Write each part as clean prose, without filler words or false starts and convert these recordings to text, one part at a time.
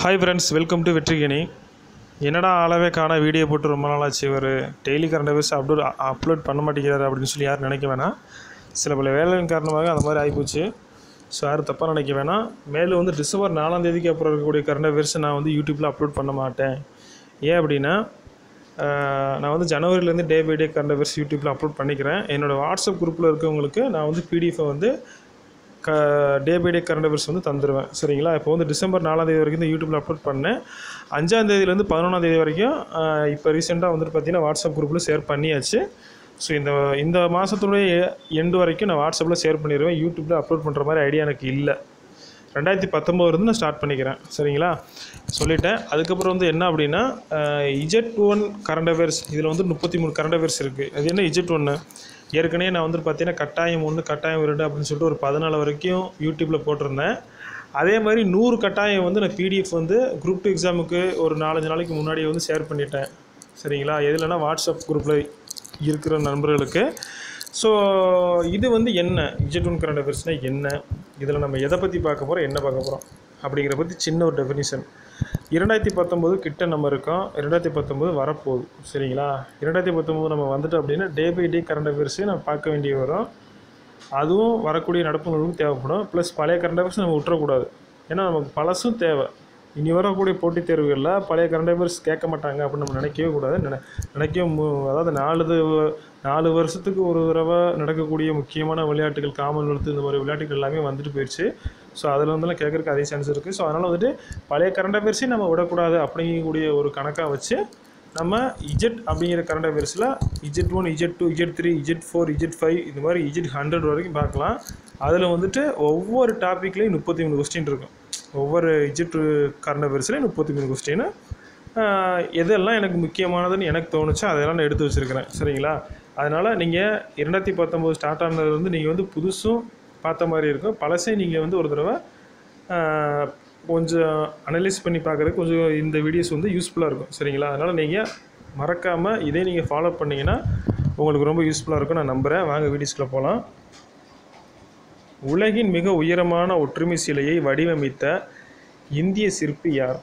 Hi friends, welcome to Vetrikani. என்னடா ஆளவே காண வீடியோ போட்டு ரொம்ப நாளாச்சு, ஒரு டெய்லி கரண்ட் அஃபேர்ஸ் அப்லோட் பண்ண மாட்டேங்கிறாரு அப்படின்னு சொல்லி யாரும் நினைக்க வேணாம். சில பல வேலையின் காரணமாக அந்த மாதிரி ஆகிப்போச்சு. ஸோ யாரும் தப்பாக நினைக்க வேணாம். மேலும் வந்து டிசம்பர் 4 அப்புறம் இருக்கக்கூடிய கரண்ட் அஃபேர்ஸ் நான் வந்து யூடியூப்பில் அப்லோட் பண்ண மாட்டேன். ஏன் அப்படின்னா, நான் வந்து ஜனவரிலேருந்து day by day current affairs யூடியூப்பில் அப்லோட் பண்ணிக்கிறேன். என்னோடய வாட்ஸ்அப் குரூப்பில் இருக்கவங்களுக்கு நான் வந்து பிடிஎஃபை வந்து day by day current affairs வந்து தந்துடுவேன். சரிங்களா? இப்போ வந்து டிசம்பர் 4 வரைக்கும் இந்த யூடியூப்பில் அப்லோட் பண்ணேன். 5 11 வரைக்கும் இப்போ ரீசெண்டாக வந்துட்டு பார்த்தீங்கன்னா வாட்ஸ்அப் குரூப்பில் ஷேர் பண்ணியாச்சு. ஸோ இந்த மாதத்துடைய எண்டு வரைக்கும் நான் வாட்ஸ்அப்பில் ஷேர் பண்ணிடுவேன். யூடியூப்பில் அப்லோட் பண்ணுற மாதிரி ஐடியா எனக்கு இல்லை. 2019 நான் ஸ்டார்ட் பண்ணிக்கிறேன். சரிங்களா? சொல்லிட்டேன். அதுக்கப்புறம் வந்து என்ன அப்படின்னா, Z1 கரண்ட் அஃபேர்ஸ், இதில் வந்து 33 கரண்ட் அஃபேர்ஸ் இருக்குது. அது என்ன Z1? ஏற்கனவே நான் வந்து பார்த்தீங்கன்னா கட்டாயம் 1 கட்டாயம் 2 அப்படின்னு சொல்லிட்டு ஒரு 14 வரைக்கும் யூடியூப்பில் போட்டிருந்தேன். அதே மாதிரி 100 கட்டாயம் வந்து நான் பிடிஎஃப் வந்து குரூப் 2 எக்ஸாமுக்கு ஒரு 4-5 நாளைக்கு முன்னாடியே வந்து ஷேர் பண்ணிட்டேன். சரிங்களா? எதுலன்னா வாட்ஸ்அப் குரூப்பில் இருக்கிற நண்பர்களுக்கு. ஸோ இது வந்து என்ன Z1 கரண்ட் அஃபேர்ஸ்னால் என்ன, இதில் நம்ம எதை பற்றி பார்க்க போகிறோம், என்ன பார்க்க போகிறோம் அப்படிங்கிற பற்றி சின்ன ஒரு டெஃபினிஷன். 2019 கிட்ட நம்ம இருக்கோம். 2019 வரப்போகுது. சரிங்களா? 2019 நம்ம வந்துட்டு அப்படின்னா டே பை டே கரண்ட் அஃபேர்ஸையும் நம்ம பார்க்க வேண்டிய வரும். அதுவும் வரக்கூடிய நடப்புகளுக்கும் தேவைப்படும். ப்ளஸ் பழைய கரண்ட் அஃபேர்ஸ் நம்ம விட்டுறக்கூடாது. ஏன்னா நமக்கு பழசும் தேவை. இனி வரக்கூடிய போட்டித் தேர்வுகளில் பழைய கரண்ட் அஃபேர்ஸ் கேட்க மாட்டாங்க அப்படின்னு நம்ம நினைக்கவே கூடாது. அதாவது 4 வருஷத்துக்கு ஒரு தடவை நடக்கக்கூடிய முக்கியமான விளையாட்டுகள், காமன்வெல்த், இந்த மாதிரி விளையாட்டுகள் எல்லாமே வந்துட்டு போயிடுச்சு. ஸோ அதில் வந்துலாம் கேட்குறதுக்கு அதே சான்ஸ் இருக்குது. ஸோ அதனால் வந்துட்டு பழைய கரண்ட் அஃபேர்ஸையும் நம்ம விடக்கூடாது அப்படிங்கக்கூடிய ஒரு கணக்காக வச்சு நம்ம Z அப்படிங்கிற current அஃபேர்ஸில் Z1, Z2, Z3, Z4, Z5 இந்த மாதிரி Z100 வரைக்கும் பார்க்கலாம். அதில் வந்துட்டு ஒவ்வொரு டாப்பிக்லேயும் 33 கொஸ்டின் இருக்கும். ஒவ்வொரு Z கரண்ட் அஃபேர்ஸ்லேயும் 33 கொஸ்டின். எதெல்லாம் எனக்கு முக்கியமானதுன்னு எனக்கு தோணுச்சோ அதெல்லாம் நான் எடுத்து வச்சுருக்கிறேன். சரிங்களா? அதனால் நீங்கள் 2019 ஸ்டார்ட் ஆனதுலேருந்து நீங்கள் வந்து புதுசும் பார்த்த மாதிரி இருக்கும். பழசையும் நீங்கள் வந்து ஒரு தடவை கொஞ்சம் அனலைஸ் பண்ணி பார்க்குறதுக்கு கொஞ்சம் இந்த வீடியோஸ் வந்து யூஸ்ஃபுல்லாக இருக்கும். சரிங்களா? அதனால் நீங்கள் மறக்காமல் இதே நீங்கள் ஃபாலோ பண்ணிங்கன்னா உங்களுக்கு ரொம்ப யூஸ்ஃபுல்லாக இருக்கும் நான் நம்புகிறேன். வாங்க வீடியோஸ்க்குள்ளே போகலாம். உலகின் மிக உயரமான ஒற்றுமை சிலையை வடிவமைத்த இந்திய சிற்பி யார்?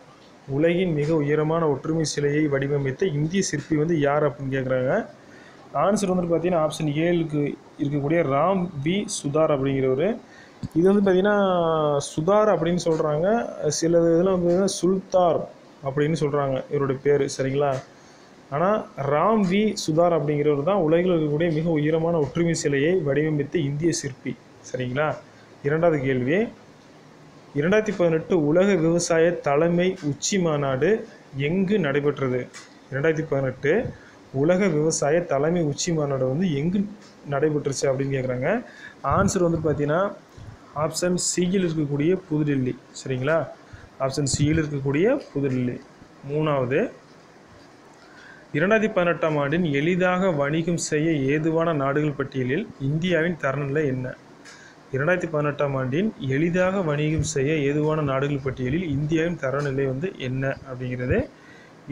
உலகின் மிக உயரமான ஒற்றுமை சிலையை வடிவமைத்த இந்திய சிற்பி வந்து யார் அப்படின்னு கேட்குறாங்க. ஆன்சர் வந்துட்டு பார்த்தீங்கன்னா ஆப்ஷன் 7க்கு இருக்கக்கூடிய ராம் வி சுதார் அப்படிங்கிறவர். இது வந்து பார்த்திங்கன்னா சுதார் அப்படின்னு சொல்கிறாங்க. சில இதில் வந்து சுல்தார் அப்படின்னு சொல்கிறாங்க இவருடைய பேர். சரிங்களா? ஆனால் ராம் வி சுதார் அப்படிங்கிறவர் தான் உலகில் இருக்கக்கூடிய மிக உயரமான ஒற்றுமை சிலையை வடிவமைத்த இந்திய சிற்பி. சரிங்களா? 2வது கேள்வி, 2018 உலக விவசாய தலைமை உச்சி மாநாடு எங்கு நடைபெற்றது? 2018 உலக விவசாய தலைமை உச்சி மாநாடு வந்து எங்கு நடைபெற்றுச்சு அப்படின்னு கேட்குறாங்க. ஆன்சர் வந்து பார்த்தீங்கன்னா ஆப்ஷன் சியில் இருக்கக்கூடிய புதுடெல்லி. சரிங்களா? ஆப்ஷன் சியில் இருக்கக்கூடிய புதுடெல்லி. 3வது, 2018ஆம் ஆண்டின் எளிதாக வணிகம் செய்ய ஏதுவான நாடுகள் பட்டியலில் இந்தியாவின் தரநிலை என்ன? 2018ஆம் ஆண்டின் எளிதாக வணிகம் செய்ய ஏதுவான நாடுகள் பட்டியலில் இந்தியாவின் தரநிலை வந்து என்ன அப்படிங்கிறது.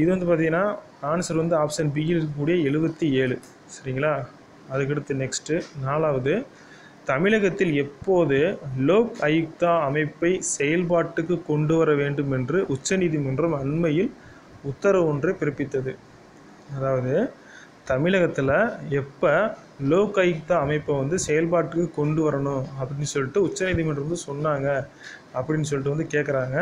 இது வந்து பார்த்திங்கன்னா ஆன்சர் வந்து ஆப்ஷன் பியில் இருக்கக்கூடிய 77. சரிங்களா? அதுக்கடுத்து நெக்ஸ்ட்டு 4வது, தமிழகத்தில் எப்போது லோக் ஆயுக்தா அமைப்பை செயல்பாட்டுக்கு கொண்டு வர வேண்டும் என்று உச்சநீதிமன்றம் அண்மையில் உத்தரவு ஒன்றை பிறப்பித்தது? அதாவது தமிழகத்தில் எப்போ லோக் ஆயுக்தா அமைப்பை வந்து செயல்பாட்டுக்கு கொண்டு வரணும் அப்படின்னு சொல்லிட்டு உச்சநீதிமன்றம் வந்து சொன்னாங்க அப்படின்னு சொல்லிட்டு வந்து கேட்குறாங்க.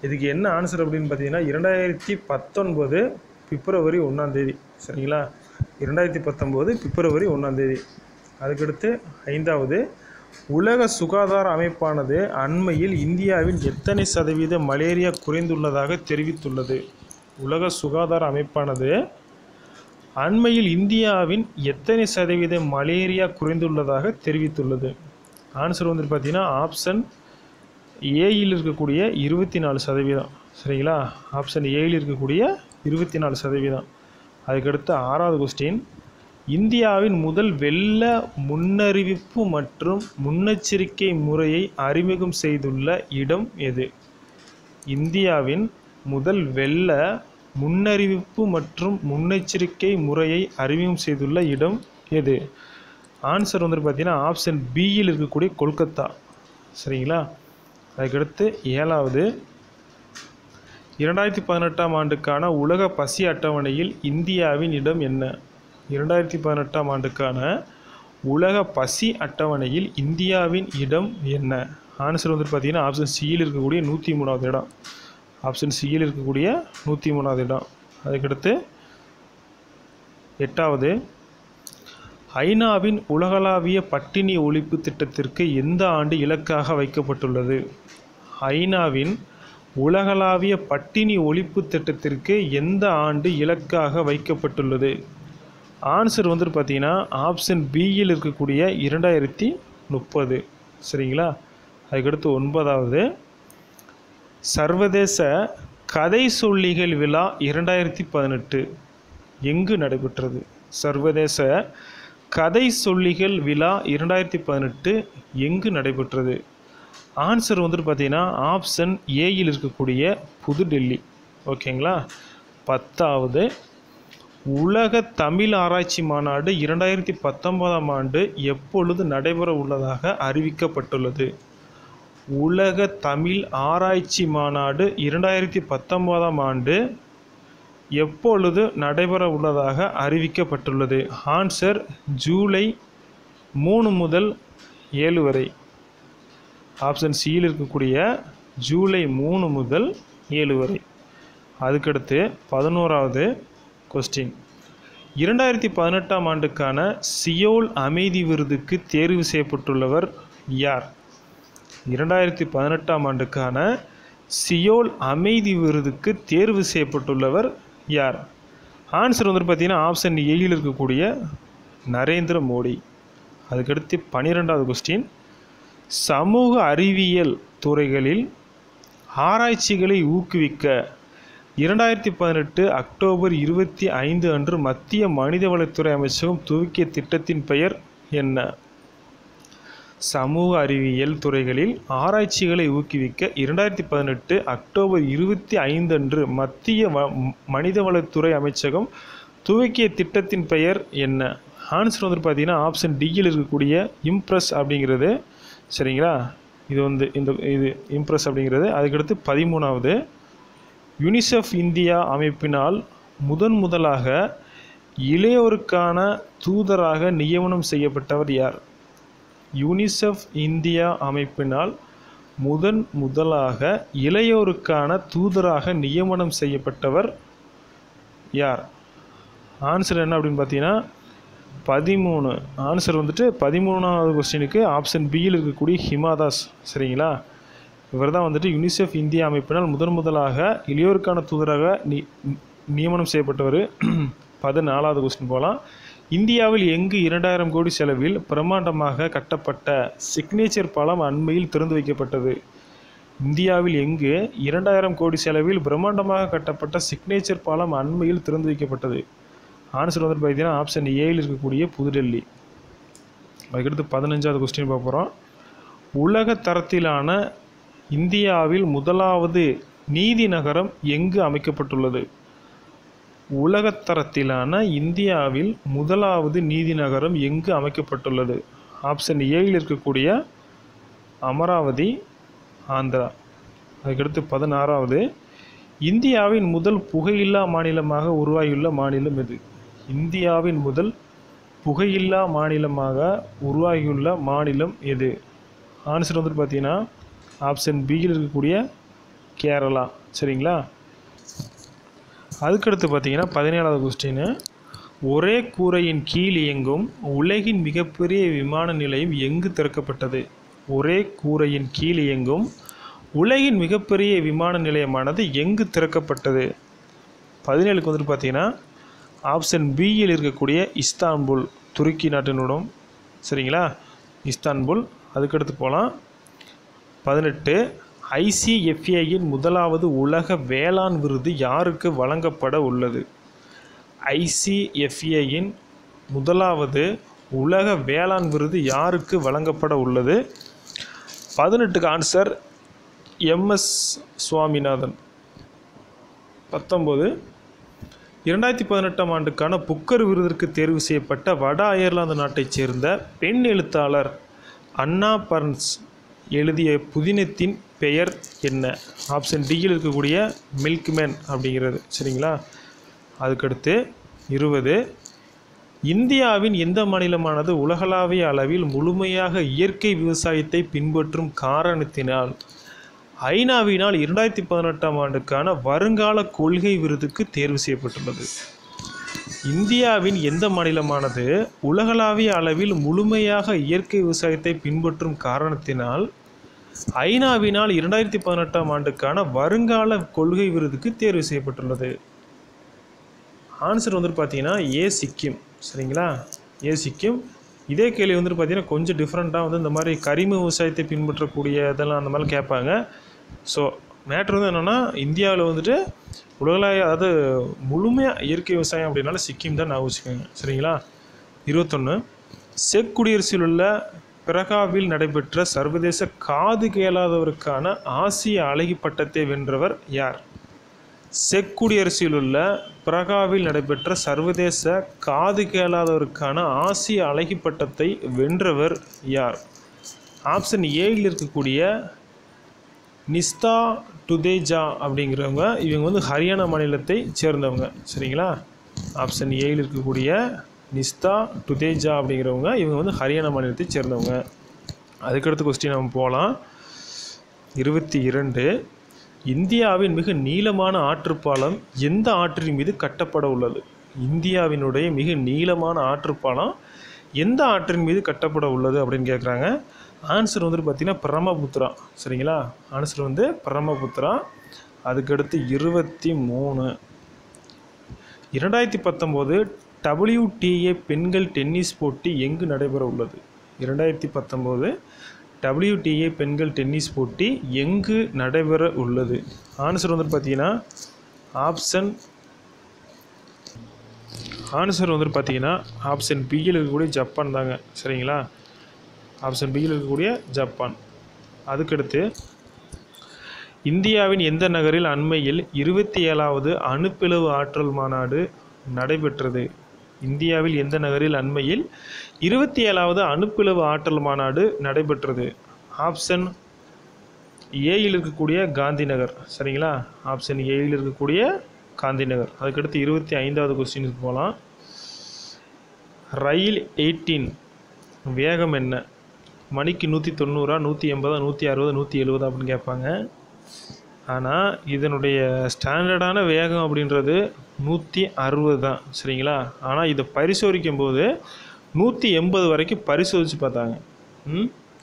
இதுக்கு என்ன ஆன்சர் அப்படின்னு பார்த்தீங்கன்னா 2019 பிப்ரவரி 1. சரிங்களா? 2019 பிப்ரவரி 1. அதுக்கடுத்து 5வது, உலக சுகாதார அமைப்பானது அண்மையில் இந்தியாவில் எத்தனை சதவீத மலேரியா குறைந்துள்ளதாக தெரிவித்துள்ளது? உலக சுகாதார அமைப்பானது அண்மையில் இந்தியாவின் எத்தனை சதவீத மலேரியா குறைந்துள்ளதாக தெரிவித்துள்ளது? ஆன்சர் வந்துட்டு பார்த்தீங்கன்னா ஆப்ஷன் ஏயில் இருக்கக்கூடிய 24%. சரிங்களா? ஆப்ஷன் ஏயில் இருக்கக்கூடிய 24%. அதுக்கடுத்து 6வது கொஸ்டின், இந்தியாவின் முதல் வெள்ள முன்னறிவிப்பு மற்றும் முன்னெச்சரிக்கை முறையை அறிமுகம் செய்துள்ள இடம் எது? இந்தியாவின் முதல் வெள்ள முன்னறிவிப்பு மற்றும் முன்னெச்சரிக்கை முறையை அறிமுகம் செய்துள்ள இடம் எது? ஆன்சர் வந்துட்டு பார்த்தீங்கன்னா ஆப்ஷன் பியில் இருக்கக்கூடிய கொல்கத்தா. சரிங்களா? அதுக்கடுத்து 7வது, 2018ஆம் ஆண்டுக்கான உலக பசி அட்டவணையில் இந்தியாவின் இடம் என்ன? 2018ஆம் ஆண்டுக்கான உலக பசி அட்டவணையில் இந்தியாவின் இடம் என்ன? ஆன்சர் வந்துட்டு பார்த்தீங்கன்னா ஆப்ஷன் சியில் இருக்கக்கூடிய 103வது இடம். ஆப்ஷன் சியில் இருக்கக்கூடிய 103வது இடம். அதுக்கடுத்து 8வது, ஐநாவின் உலகளாவிய பட்டினி ஒழிப்பு திட்டத்திற்கு எந்த ஆண்டு இலக்காக வைக்கப்பட்டுள்ளது? ஐநாவின் உலகளாவிய பட்டினி ஒழிப்பு திட்டத்திற்கு எந்த ஆண்டு இலக்காக வைக்கப்பட்டுள்ளது? ஆன்சர் வந்துட்டு பார்த்தீங்கன்னா ஆப்ஷன் பியில் இருக்கக்கூடிய 2030. சரிங்களா? அதுக்கடுத்து 9வது, சர்வதேச கதை சொல்லிகள் விழா 2018 எங்கு நடைபெற்றது? சர்வதேச கதை சொல்லிகள் விழா 2018 எங்கு நடைபெற்றது? ஆன்சர் வந்துட்டு பார்த்தீங்கன்னா ஆப்ஷன் ஏயில் இருக்கக்கூடிய புதுடெல்லி. ஓகேங்களா? 10வது, உலக தமிழ் ஆராய்ச்சி மாநாடு 2019ஆம் ஆண்டு எப்பொழுது நடைபெற உள்ளதாக அறிவிக்கப்பட்டுள்ளது? உலக தமிழ் ஆராய்ச்சி மாநாடு 2019ஆம் ஆண்டு எப்பொழுது நடைபெற உள்ளதாக அறிவிக்கப்பட்டுள்ளது? ஆன்சர் ஜூலை 3 முதல் 7 வரை. ஆப்ஷன் சியில் இருக்கக்கூடிய ஜூலை 3 முதல் 7 வரை. அதுக்கடுத்து 11வது கொஸ்டின், 2018ஆம் ஆண்டுக்கான சியோல் அமைதி விருதுக்கு தேர்வு செய்யப்பட்டுள்ளவர் யார்? 2018ஆம் ஆண்டுக்கான சியோல் அமைதி விருதுக்கு தேர்வு செய்யப்பட்டுள்ளவர் யார்? ஆன்சர் வந்துட்டு பார்த்தீங்கன்னா ஆப்ஷன் ஏயில் இருக்கக்கூடிய நரேந்திர மோடி. அதுக்கடுத்து 12வது கொஸ்டின், சமூக அறிவியல் துறைகளில் ஆராய்ச்சிகளை ஊக்குவிக்க 2018 அக்டோபர் 25 அன்று மத்திய மனிதவளத்துறை அமைச்சகம் துவக்கிய திட்டத்தின் பெயர் என்ன? சமூக அறிவியல் துறைகளில் ஆராய்ச்சிகளை ஊக்குவிக்க 2018 அக்டோபர் 25 அன்று மத்திய மனிதவளத்துறை அமைச்சகம் துவக்கிய திட்டத்தின் பெயர் என்ன? ஆன்சர் வந்துட்டு பார்த்தீங்கன்னா ஆப்ஷன் டியில் இருக்கக்கூடிய இம்ப்ரெஸ் அப்படிங்கிறது. சரிங்களா? இது இம்ப்ரெஸ் அப்படிங்கிறது. அதுக்கடுத்து 13வது, யுனிசெஃப் இந்தியா அமைப்பினால் முதலாக இளையோருக்கான தூதராக நியமனம் செய்யப்பட்டவர் யார்? யூனிசெஃப் இந்தியா அமைப்பினால் முதலாக இளையோருக்கான தூதராக நியமனம் செய்யப்பட்டவர் யார்? ஆன்சர் என்ன அப்படின்னு பார்த்தீங்கன்னா 13. ஆன்சர் வந்துட்டு 13வது கொஸ்டினுக்கு ஆப்ஷன் பியில் இருக்கக்கூடிய ஹிமாதாஸ். சரிங்களா? இவர் தான் வந்துட்டு யுனிசெஃப் இந்தியா அமைப்பினால் முதலாக இளையோருக்கான தூதராக நியமனம் செய்யப்பட்டவர். 14வது கொஸ்டின் போகலாம். இந்தியாவில் எங்கு 2000 கோடி செலவில் பிரம்மாண்டமாக கட்டப்பட்ட சிக்னேச்சர் பாலம் அண்மையில் திறந்து வைக்கப்பட்டது? இந்தியாவில் எங்கு 2000 கோடி செலவில் பிரம்மாண்டமாக கட்டப்பட்ட சிக்னேச்சர் பாலம் அண்மையில் திறந்து வைக்கப்பட்டது? ஆன்சர் வந்துட்டு பார்த்தீங்கன்னா ஆப்ஷன் ஏயில் இருக்கக்கூடிய புதுடெல்லி. அதுக்கடுத்து 15வது கொஸ்டின் பார்க்க போகிறோம். உலக தரத்திலான இந்தியாவில் முதலாவது நீதி நகரம் எங்கு அமைக்கப்பட்டுள்ளது? உலகத்தரத்திலான இந்தியாவில் முதலாவது நீதி நகரம் எங்கு அமைக்கப்பட்டுள்ளது? ஆப்ஷன் ஏயில் இருக்கக்கூடிய அமராவதி, ஆந்திரா. அதுக்கடுத்து 16வது, இந்தியாவின் முதல் புகையில்லா மாநிலமாக உருவாகியுள்ள மாநிலம் எது? இந்தியாவின் முதல் புகையில்லா மாநிலமாக உருவாகியுள்ள மாநிலம் எது? ஆன்சர் வந்துட்டு பார்த்தீங்கன்னா ஆப்ஷன் பியில் இருக்கக்கூடிய கேரளா. சரிங்களா? அதுக்கடுத்து பார்த்தீங்கன்னா 17வது கொஸ்டின், ஒரே கூரையின் கீழ் இயங்கும் உலகின் மிகப்பெரிய விமான நிலையம் எங்கு திறக்கப்பட்டது? ஒரே கூரையின் கீழ் இயங்கும் உலகின் மிகப்பெரிய விமான நிலையமானது எங்கு திறக்கப்பட்டது? 17க்கு வந்துட்டு பார்த்தீங்கன்னா ஆப்ஷன் பியில் இருக்கக்கூடிய இஸ்தான்புல், துருக்கி நாட்டினுடன். சரிங்களா? இஸ்தான்புல். அதுக்கடுத்து போகலாம். 18, ஐசிஎஃப்ஏயின் முதலாவது உலக வேளாண் விருது யாருக்கு வழங்கப்பட உள்ளது? ஐசிஎஃப்ஏயின் முதலாவது உலக வேளாண் விருது யாருக்கு வழங்கப்பட உள்ளது? 18க்கு ஆன்சர் எம்எஸ் சுவாமிநாதன். 19, 2018ஆம் ஆண்டுக்கான புக்கர் விருதிற்கு தேர்வு செய்யப்பட்ட வட அயர்லாந்து நாட்டைச் சேர்ந்த பெண் எழுத்தாளர் அன்னா பர்ன்ஸ் எழுதிய புதினத்தின் பெயர் என்ன? ஆப்ஷன் டியில் இருக்கக்கூடிய மில்க்மேன் அப்படிங்கிறது. சரிங்களா? அதுக்கடுத்து 20, இந்தியாவின் எந்த மாநிலமானது உலகளாவிய அளவில் முழுமையாக இயற்கை விவசாயத்தை பின்பற்றும் காரணத்தினால் ஐநாவினால் 2018ஆம் ஆண்டுக்கான வருங்கால கொள்கை விருதுக்கு தேர்வு செய்யப்பட்டுள்ளது? இந்தியாவின் எந்த மாநிலமானது உலகளாவிய அளவில் முழுமையாக இயற்கை விவசாயத்தை பின்பற்றும் காரணத்தினால் ஐநாவினால் 2018ஆம் ஆண்டுக்கான வருங்கால கொள்கை விருதுக்கு தேர்வு செய்யப்பட்டுள்ளது? ஆன்சர் வந்துட்டு பார்த்தீங்கன்னா ஏ சிக்கிம். சரிங்களா? ஏ சிக்கிம். இதே கேள்வி வந்துட்டு பார்த்தீங்கன்னா கொஞ்சம் டிஃப்ரெண்ட்டாக வந்து இந்த மாதிரி கரிம விவசாயத்தை பின்பற்றக்கூடிய இதெல்லாம் அந்த மாதிரி கேட்பாங்க. ஸோ மேட்ரு வந்து என்னென்னா இந்தியாவில் வந்துட்டு உலகளாவிய அதாவது முழுமையாக இயற்கை விவசாயம் அப்படின்னால சிக்கிம் தான் நான் வச்சுக்கோங்க. சரிங்களா? 21, செக் குடியரசில் உள்ள பிரகாவில் நடைபெற்ற சர்வதேச காது கேளாதவருக்கான ஆசிய அழகி பட்டத்தை வென்றவர் யார்? செக் குடியரசில் உள்ள பிரகாவில் நடைபெற்ற சர்வதேச காது கேளாதவருக்கான ஆசிய அழகி பட்டத்தை வென்றவர் யார்? ஆப்ஷன் ஏயில் இருக்கக்கூடிய நிஸ்தா டுதேஜா அப்படிங்கிறவங்க, இவங்க வந்து ஹரியானா மாநிலத்தை சேர்ந்தவங்க. சரிங்களா? ஆப்ஷன் ஏயில் இருக்கக்கூடிய நிஸ்தா டுதேஜா அப்படிங்கிறவங்க, இவங்க வந்து ஹரியானா மாநிலத்தை சேர்ந்தவங்க. அதுக்கடுத்த கொஸ்டின் நம்ம போகலாம். 22, இந்தியாவின் மிக நீளமான ஆற்றுப்பாலம் எந்த ஆற்றின் மீது கட்டப்பட உள்ளது? இந்தியாவினுடைய மிக நீளமான ஆற்றுப்பாலம் எந்த ஆற்றின் மீது கட்டப்பட உள்ளது அப்படின்னு கேட்குறாங்க. ஆன்சர் வந்துட்டு பார்த்திங்கன்னா பிரம்மபுத்திரா. சரிங்களா? ஆன்சர் வந்து பிரம்மபுத்திரா. அதுக்கடுத்து 23, 2019 WTA பெண்கள் டென்னிஸ் போட்டி எங்கு நடைபெற உள்ளது? 2019 WTA பெண்கள் டென்னிஸ் போட்டி எங்கு நடைபெற உள்ளது? ஆன்சர் வந்துட்டு பார்த்தீங்கன்னா ஆப்ஷன் பியில் இருக்கக்கூடிய ஜப்பான் தாங்க. சரிங்களா? ஆப்ஷன் பியில் இருக்கக்கூடிய ஜப்பான். அதுக்கடுத்து இந்தியாவின் எந்த நகரில் அண்மையில் 27வது அணுப்பிளவு ஆற்றல் மாநாடு நடைபெற்றது? இந்தியாவில் எந்த நகரில் அண்மையில் 27வது அணுப்பிளவு ஆற்றல் மாநாடு நடைபெற்றது? ஆப்ஷன் ஏயில் இருக்கக்கூடிய காந்தி நகர். சரிங்களா? ஆப்ஷன் ஏயில் இருக்கக்கூடிய காந்தி நகர். அதுக்கடுத்து 25வது கொஸ்டினுக்கு போகலாம். ரயில் 18 வேகம் என்ன? மணிக்கு 190, 180, 160, 170 அப்படின்னு கேட்பாங்க. ஆனால் இதனுடைய ஸ்டாண்டர்டான வேகம் அப்படின்றது 160 தான். சரிங்களா? ஆனால் இதை பரிசோதிக்கும் போது 180 வரைக்கும் பரிசோதித்து பார்த்தாங்க.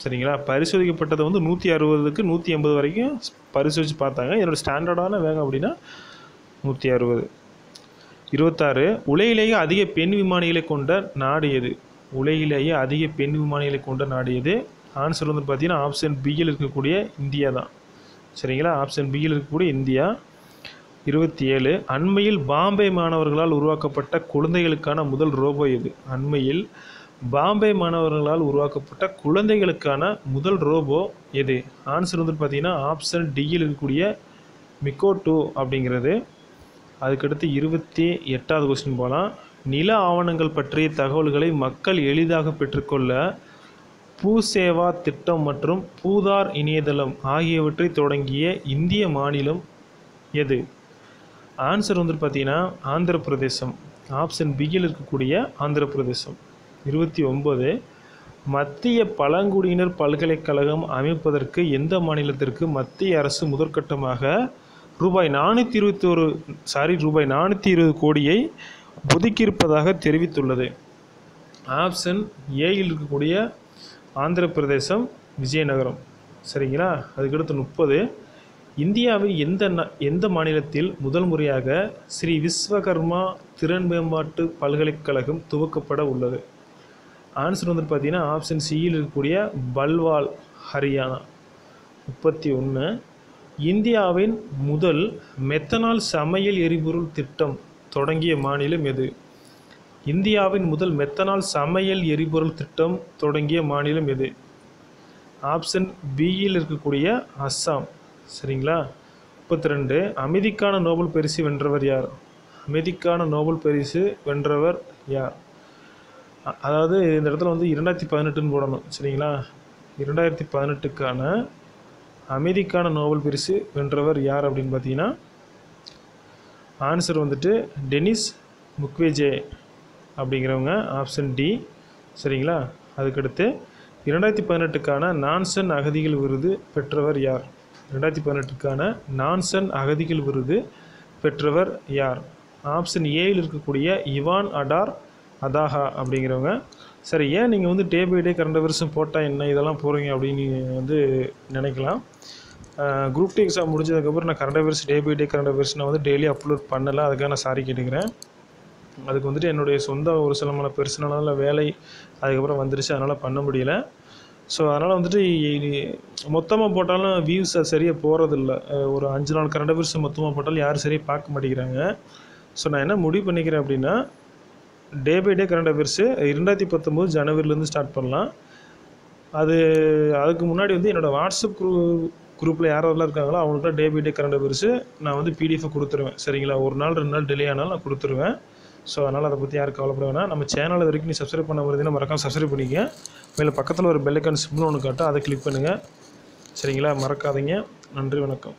சரிங்களா? பரிசோதிக்கப்பட்டதை வந்து 160க்கு 180 வரைக்கும் பரிசோதித்து பார்த்தாங்க. இதனோட ஸ்டாண்டர்டான வேகம் அப்படின்னா 160. 26, உலகிலேயே அதிக பெண் விமானிகளை கொண்ட நாடு எது? உலகிலேயே அதிக பெண் விமானிகளை கொண்ட நாடு எது? ஆன்சர் வந்து பார்த்தீங்கன்னா ஆப்ஷன் பியில் இருக்கக்கூடிய இந்தியா தான். சரிங்களா? ஆப்ஷன் பியில் இருக்கக்கூடிய இந்தியா. 27, அண்மையில் பாம்பே மாணவர்களால் உருவாக்கப்பட்ட குழந்தைகளுக்கான முதல் ரோபோ எது? அண்மையில் பாம்பே மாணவர்களால் உருவாக்கப்பட்ட குழந்தைகளுக்கான முதல் ரோபோ எது? ஆன்சர் வந்து பார்த்தீங்கன்னா ஆப்ஷன் டியில் இருக்கக்கூடிய மிக்கோ 2 அப்படிங்கிறது. அதுக்கடுத்து 28வது கொஸ்டின் போகலாம். நில ஆவணங்கள் பற்றிய தகவல்களை மக்கள் எளிதாக பெற்றுக்கொள்ள பூசேவா திட்டம் மற்றும் பூதார் இணையதளம் ஆகியவற்றை தொடங்கிய இந்திய மாநிலம் எது? ஆன்சர் வந்துட்டு பார்த்தீங்கன்னா ஆந்திர பிரதேசம். ஆப்ஷன் பியில் இருக்கக்கூடிய ஆந்திர பிரதேசம். 29, மத்திய பழங்குடியினர் பல்கலைக்கழகம் அமைப்பதற்கு எந்த மாநிலத்திற்கு மத்திய அரசு முதற்கட்டமாக ரூபாய் 420 கோடியை ஒதுக்கியிருப்பதாக தெரிவித்துள்ளது? ஆப்ஷன் ஏயில் இருக்கக்கூடிய ஆந்திர பிரதேசம், விஜயநகரம். சரிங்களா? அதுக்கடுத்து 30, இந்தியாவில் எந்த மாநிலத்தில் முதல் முறையாக ஸ்ரீ விஸ்வகர்மா திறன் மேம்பாட்டு பல்கலைக்கழகம் துவக்கப்பட உள்ளது? ஆன்சர் வந்துட்டு பார்த்தீங்கன்னா ஆப்ஷன் சியில் இருக்கக்கூடிய பல்வால், ஹரியானா. 31, இந்தியாவின் முதல் மெத்தனால் சமையல் எரிபொருள் திட்டம் தொடங்கிய மாநிலம் எது? இந்தியாவின் முதல் மெத்தனால் சமையல் எரிபொருள் திட்டம் தொடங்கிய மாநிலம் எது? ஆப்ஷன் பியில் இருக்கக்கூடிய அஸ்ஸாம். சரிங்களா? 32, அமைதிக்கான நோபல் பரிசு வென்றவர் யார்? அமைதிக்கான நோபல் பரிசு வென்றவர் யார்? அதாவது இந்த இடத்துல வந்து 2018ன்னு போடணும். சரிங்களா? 2018க்கான அமைதிக்கான நோபல் பரிசு வென்றவர் யார் அப்படின்னு பார்த்தீங்கன்னா ஆன்சர் வந்துட்டு டெனிஸ் முக்வேஜே அப்படிங்கிறவங்க, ஆப்ஷன் டி. சரிங்களா? அதுக்கடுத்து 2018க்கான நான்சன் அகதிகள் விருது பெற்றவர் யார்? 2018க்கான நான்சன் அகதிகள் விருது பெற்றவர் யார்? ஆப்ஷன் ஏயில் இருக்கக்கூடிய இவான் அடார் அதாகா அப்படிங்கிறவங்க. சரி, ஏன் நீங்கள் வந்து டே பை டே கரண்ட் அஃபேர்ஸும் போட்டால் என்ன இதெல்லாம் போகிறீங்க அப்படின்னு வந்து நினைக்கலாம். குரூப் டி எக்ஸாம் முடிஞ்சதுக்கப்புறம் நான் current affairs day by day current affairs நான் வந்து டெய்லி அப்லோட் பண்ணலை. அதுக்காக நான் சாரி கேட்டுக்கிறேன். அதுக்கு வந்துட்டு என்னுடைய சொந்த ஒரு சிலமான பெர்சனலான வேலை அதுக்கப்புறம் வந்துருச்சு, அதனால் பண்ண முடியல. ஸோ அதனால் வந்துட்டு மொத்தமாக போட்டாலும் வியூஸ் சரியாக போகிறதில்ல. ஒரு 5 நாள் கரண்ட் அஃபேர்ஸ் மொத்தமாக போட்டாலும் யாரும் சரியாக பார்க்க மாட்டேங்கிறாங்க. ஸோ நான் என்ன முடிவு பண்ணிக்கிறேன் அப்படின்னா, day by day current affairs 2019 ஜனவரிலேருந்து ஸ்டார்ட் பண்ணலாம். அதுக்கு முன்னாடி வந்து என்னோடய வாட்ஸ்அப் குரூப்பில் யாரெல்லாம் இருக்காங்களோ அவங்களுக்குலாம் day by day current affairs நான் வந்து பிடிஎஃப் கொடுத்துருவேன். சரிங்களா? 1 நாள் 2 நாள் டிலே ஆனாலும் நான் கொடுத்துருவேன். ஸோ அதனால் அதை பற்றி யாரும் கவலைப்பட வேணாம். நம்ம சேனல் வரைக்கும் நீ சப்ஸ்கிரைப் பண்ண வருதுன்னா மறக்காம சப்ஸ்கிரைப் பண்ணிக்க. மேலே பக்கத்தில் ஒரு பெல் ஐக்கான் சிம்பிள் ஒன்று காட்டும், அதை கிளிக் பண்ணுங்கள். சரிங்களா? மறக்காதீங்க. நன்றி, வணக்கம்.